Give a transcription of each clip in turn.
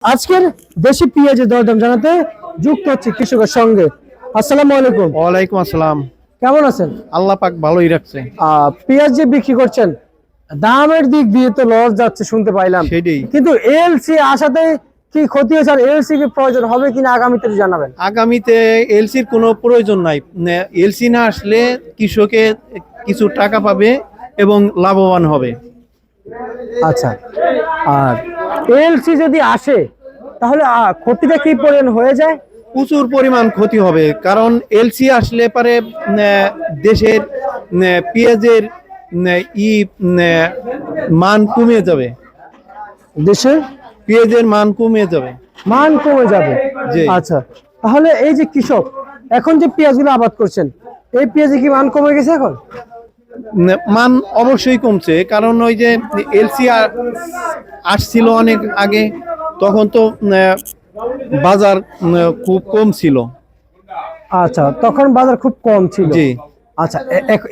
আজকের দেশি পেঁয়াজের দরদাম জানাতে যুক্ত হচ্ছে কৃষকের সঙ্গে। আসসালামু আলাইকুম। ওয়ালাইকুম আসসালাম। কেমন আছেন? আল্লাহ পাক ভালোই রাখছে। পেঁয়াজ যে বিক্রি করছেন, দামের দিক দিয়ে তো লস যাচ্ছে শুনতে পাইলাম, সেটাই। কিন্তু এলসি আসাতে কি ক্ষতি হয়েছে, আর এলসি কি প্রয়োজন হবে কিনা আগামীতে জানাবেন। আগামীতে এলসির কোনো প্রয়োজন নাই। এলসি না আসলে কৃষকে কিছু টাকা পাবে এবং লাভবান হবে। আচ্ছা, আর এলসি যদি আসে তাহলে ক্ষতিটা কি পরিমাণ হয়ে যায়? প্রচুর পরিমাণ ক্ষতি হবে, কারণ এলসি আসলে পারে দেশের পেঁয়াজের ই মান কমে যাবে। দেশের পেঁয়াজের মান কমে যাবে। মান কমে যাবে। জি। আচ্ছা, তাহলে এই যে কৃষক এখন যে পেঁয়াজগুলো আবাদ করছেন, এই পেঁয়াজে কি মান কমে গেছে এখন? মান অবশ্যই কমছে, কারণ ওই যে এলসি আসছিল অনেক আগে, তখন তো বাজার খুব কম ছিল। আচ্ছা, তখন বাজার খুব কম ছিল। জি। আচ্ছা,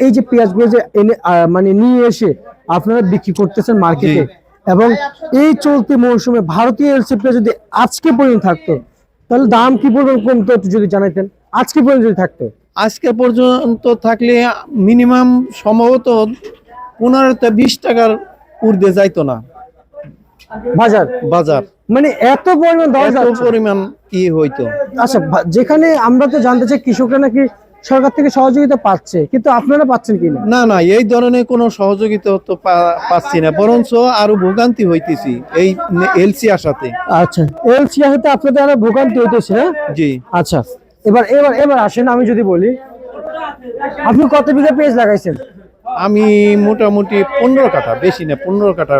এই যে পেঁয়াজগুলো যে এনে মানে নিয়ে এসে আপনারা বিক্রি করতেছেন মার্কেটে, এবং এই চলতি মৌসুমে ভারতীয় এলসি পেঁয়াজ যদি আজকে পর্যন্ত থাকতো, তাহলে দাম কি পরিমাণ কমতো একটু যদি জানাইতেন। আজকে পর্যন্ত যদি থাকতো, আজকে পর্যন্ত থাকলে মিনিমাম সম্ভবত 15-20 টাকার ঊর্ধ্বে যাইতো না বাজার বাজার। মানে এত পরিমাণ দর এত যাচ্ছে। পরিমাণ কি হইতো। আচ্ছা, যেখানে আমরা তো জানতে চাই কৃষকরা নাকি সরকার থেকে সহযোগিতা পাচ্ছে, কিন্তু আপনারা পাচ্ছেন কিনা? না না, এই ধরনের কোনো সহযোগিতা তো পাচ্ছি না, বরঞ্চ আরো ভোগান্তি হইতেছি এই এলসি আসাতে। আচ্ছা, এলসি হতে আপনাদের আরো ভোগান্তি হইতেছে, হ্যাঁ? জি। আচ্ছা, এবার এবার এবার আসেন, আমি যদি বলি আপনি কত বিঘা পেঁয়াজ লাগাইছেন? আমি মোটামুটি 15 কাঠা, বেশি না, 15 কাঠা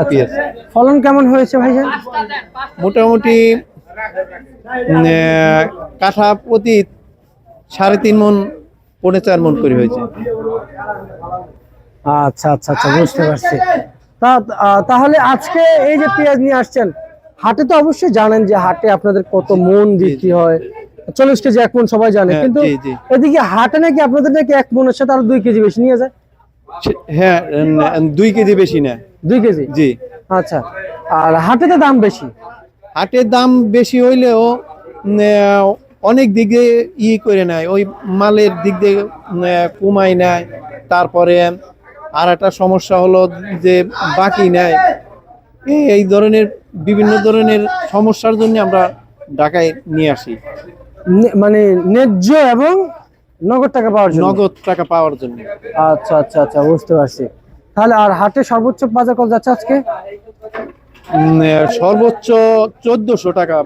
পেঁয়াজ। ফলন কেমন হয়েছে ভাইজান? মোটামুটি কাঠা প্রতি 3.5 মন, 4.5 মন করে হয়েছে। আচ্ছা আচ্ছা আচ্ছা, বুঝতে পারছি। তাহলে আজকে এই যে পেঁয়াজ নিয়ে আসছেন, হাটে তো অবশ্যই জানেন যে হাটে আপনাদের কত মন বিক্রি হয়, 40 কেজি 1 মন সবাই জানে, কিন্তু জি, জি। এদিকে হাটে নাকি আপনাদের নাকি 1 মনের সাথে আরো 2 কেজি বেশি নিয়ে যায়। হ্যাঁ, 2 কেজি বেশি না। 2 কেজি? জি। আচ্ছা, আর হাটে তো দাম বেশি। হাটের দাম বেশি হইলেও অনেক দিকে করে নেয়, ওই মালের দিক দিয়ে কমাই নেয়। তারপরে আর একটা সমস্যা হলো যে বাকি নেয়। এই ধরনের বিভিন্ন ধরনের সমস্যার জন্য আমরা ঢাকায় নিয়ে আসি, মানে ন্যায্য এবং নগদ টাকা পাওয়ার জন্য। নগদ টাকা পাওয়ার জন্য। আচ্ছা আচ্ছা আচ্ছা, বুঝতে পারছি। তাহলে আর হাটে সর্বোচ্চ বাজার কত যাচ্ছে আজকে? সর্বোচ্চ 1400 টাকা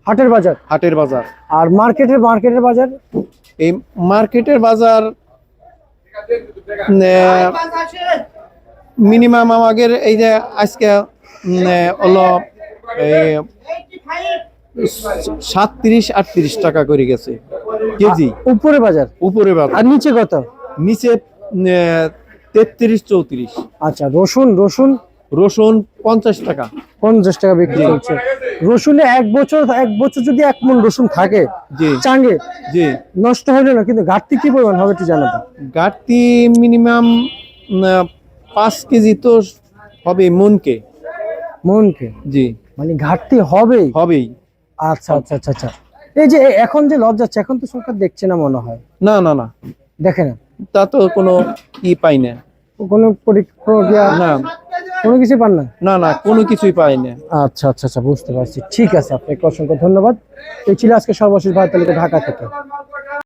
হাটের বাজার। হাটের বাজার। আর মার্কেটের বাজার? এই মার্কেটের বাজার মিনিমাম আমাদের এই যে আজকে হলো 37-38 টাকা করে গেছে কেজি। উপরে বাজার? উপরে বাজার। আর নিচে কত? নিচে 33-34। আচ্ছা, রসুন? রসুন 50 টাকা। 50 টাকা বিক্রি করছে। রসুনে এক বছর যদি 1 মণ রসুন থাকে, জি চাঙ্গে, জি, নষ্ট হলো না, কিন্তু ঘাটতি কি পরিমাণ হবে একটু জানাবেন। ঘাটতি মিনিমাম 5 কেজি তো হবে মনকে। জি, মানে ঘাটতি হবেই। আচ্ছা আচ্ছা আচ্ছা আচ্ছা। এই যে এখন যে লস যাচ্ছে, এখন তো সরকার দেখছে না মনে হয়। না না না, দেখে না, তা তো কোনো পাই না। কোনো প্রক্রিয়া না, কোনো কিছু পান না? না না, কোনো কিছুই পাই না। আচ্ছা আচ্ছা আচ্ছা, বুঝতে পারছি। ঠিক আছে, আপনাকে অসংখ্য ধন্যবাদ। এই ছিল আজকে সর্বশেষ বার্তা ঢাকা থেকে।